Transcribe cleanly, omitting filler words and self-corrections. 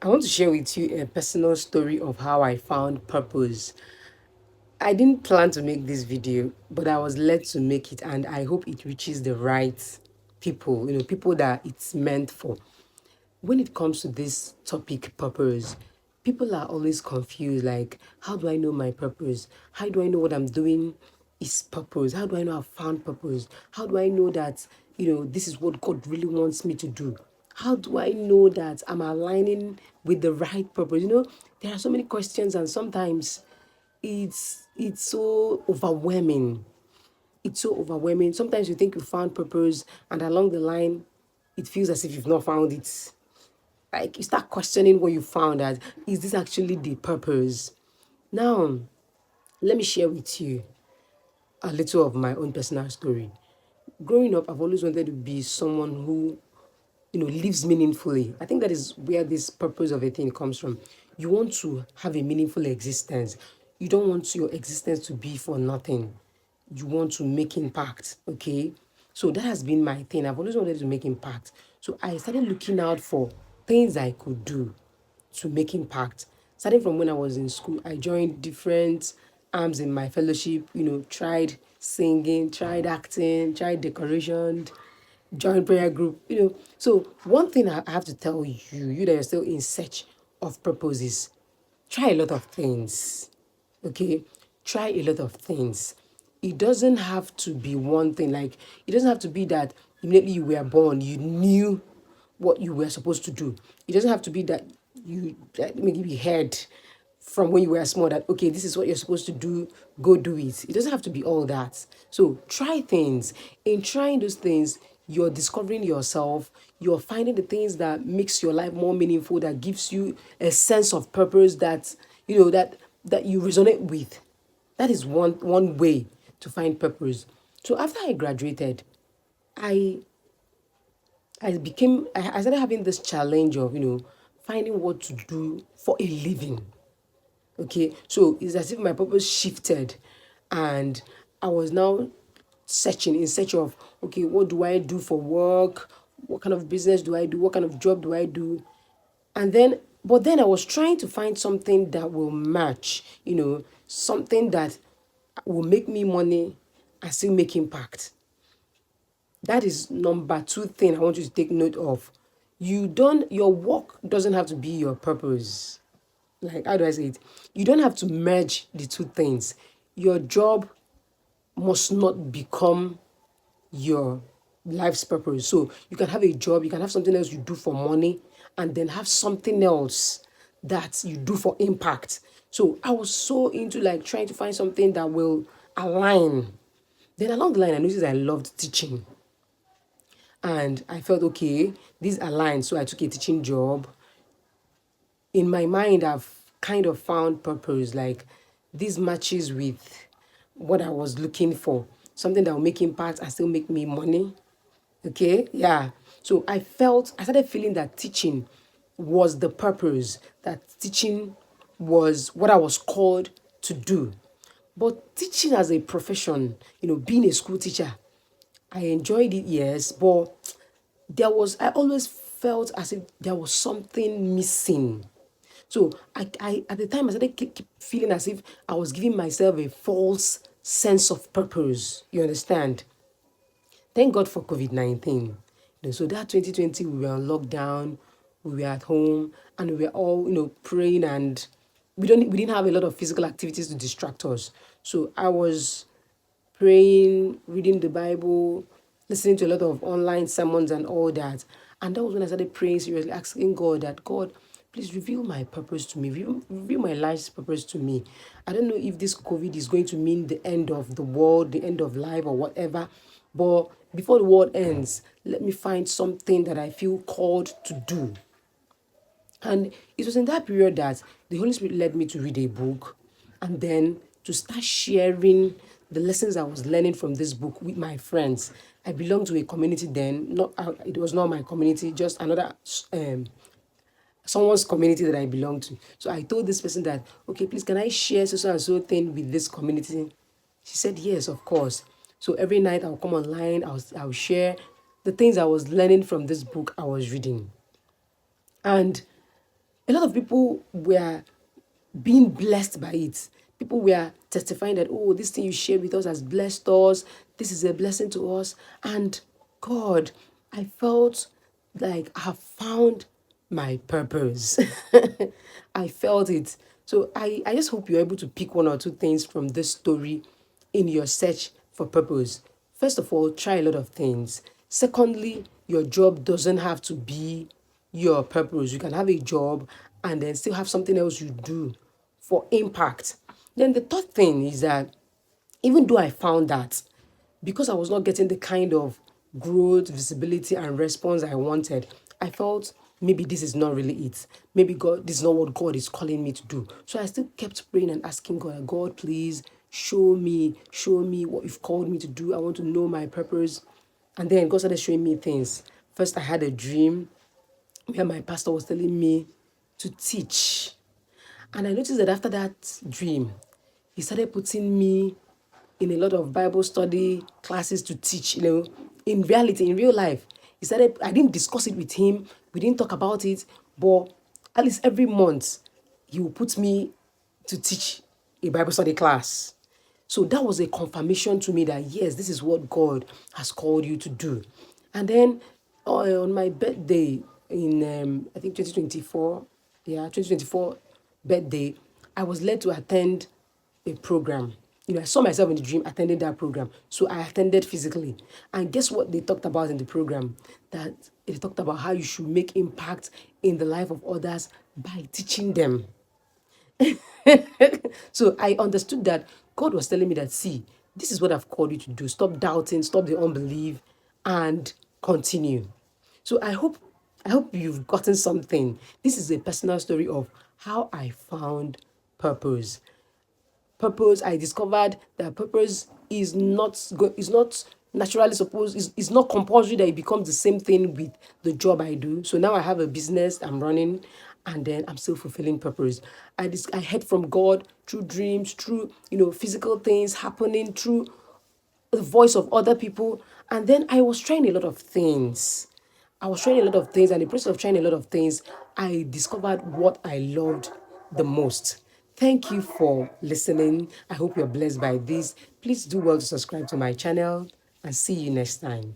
I want to share with you a personal story of how I found purpose. I didn't plan to make this video, but I was led to make it, and I hope it reaches the right people, people that it's meant for. When it comes to this topic, purpose, people are always confused like, how do I know my purpose? How do I know what I'm doing is purpose? How do I know I've found purpose? How do I know that, this is what God really wants me to do? How do I know that I'm aligning with the right purpose? There are so many questions, and sometimes it's so overwhelming. It's so overwhelming. Sometimes you think you found purpose, and along the line, it feels as if you've not found it. Like you start questioning what you found as, is this actually the purpose? Now, let me share with you a little of my own personal story. Growing up, I've always wanted to be someone who, lives meaningfully. I think that is where this purpose of a thing comes from. You want to have a meaningful existence. You don't want your existence to be for nothing. You want to make impact, okay? So that has been my thing. I've always wanted to make impact. So I started looking out for things I could do to make impact. Starting from when I was in school, I joined different arms in my fellowship, tried singing, tried acting, tried decoration, joined prayer group, So one thing I have to tell you, you that are still in search of purposes, try a lot of things. Okay? Try a lot of things. It doesn't have to be one thing. Like, it doesn't have to be that immediately you were born, you knew what you were supposed to do. It doesn't have to be that that maybe you heard from when you were small that, okay, this is what you're supposed to do, go do it. It doesn't have to be all that. So try things. In trying those things, you're discovering yourself, you're finding the things that makes your life more meaningful, that gives you a sense of purpose that, that you resonate with. That is one way to find purpose. So after I graduated, I I started having this challenge of, finding what to do for a living. Okay. So it's as if my purpose shifted, and I was now searching in search of, okay, what do I do for work? What kind of business do I do? What kind of job do I do? And then, but then I was trying to find something that will match, something that will make me money and still make impact. That is number two thing I want you to take note of. Your work doesn't have to be your purpose. Like, how do I say it? You don't have to merge the two things. Your job must not become your life's purpose. So you can have a job, you can have something else you do for money, and then have something else that you do for impact. So I was so into like trying to find something that will align. Then along the line, I noticed I loved teaching. And I felt, okay, this aligned. So I took a teaching job. In my mind, I've kind of found purpose. Like, this matches with what I was looking for. Something that will make impact and still make me money. Okay, yeah. So I started feeling that teaching was the purpose, that teaching was what I was called to do. But teaching as a profession, being a school teacher, I enjoyed it, yes, but I always felt as if there was something missing. So I at the time I started keep feeling as if I was giving myself a false sense of purpose. You understand? Thank God for COVID-19. So that 2020 we were on lockdown, we were at home, and we were all, praying, and we didn't have a lot of physical activities to distract us. So I was praying, reading the Bible, listening to a lot of online sermons and all that. And that was when I started praying seriously, asking God that, God, please reveal my purpose to me, reveal my life's purpose to me. I don't know if this COVID is going to mean the end of the world, the end of life, or whatever. But before the world ends, let me find something that I feel called to do. And it was in that period that the Holy Spirit led me to read a book, and then to start sharing the lessons I was learning from this book with my friends. I belonged to a community then, not it was not my community, just another someone's community that I belonged to. So I told this person that, okay, please, can I share so and so thing with this community? She said, yes, of course. So every night I'll come online, I'll share the things I was learning from this book I was reading. And A lot of people were being blessed by it. People were testifying that, oh, this thing you shared with us has blessed us. This is a blessing to us. And God, I felt like I have found my purpose. I felt it. So I just hope you're able to pick one or two things from this story in your search for purpose. First of all, try a lot of things. Secondly, your job doesn't have to be your purpose. You can have a job and then still have something else you do for impact. Then the third thing is that even though I found that, because I was not getting the kind of growth, visibility, and response I wanted, I felt maybe this is not really it. Maybe God, this is not what God is calling me to do. So I still kept praying and asking God, God, please show me what you've called me to do. I want to know my purpose. And then God started showing me things. First, I had a dream where my pastor was telling me to teach. And I noticed that after that dream, he started putting me in a lot of Bible study classes to teach, in reality, in real life. I didn't discuss it with him, we didn't talk about it, but at least every month, he will put me to teach a Bible study class. So that was a confirmation to me that yes, this is what God has called you to do. And then on my birthday in I think 2024, yeah, 2024 birthday, I was led to attend a program. I saw myself in the dream attending that program. So I attended physically. And guess what they talked about in the program? That it talked about how you should make impact in the life of others by teaching them. So I understood that God was telling me that, see, this is what I've called you to do. Stop doubting, stop the unbelief, and continue. So I hope you've gotten something. This is a personal story of how I found purpose. I discovered that purpose is not naturally supposed, is not compulsory that it becomes the same thing with the job I do. So now I have a business I'm running, and then I'm still fulfilling purpose. I heard from God through dreams, through physical things happening, through the voice of other people. And then I was trying a lot of things. And in the process of trying a lot of things, I discovered what I loved the most. Thank you for listening. I hope you're blessed by this. Please do well to subscribe to my channel and see you next time.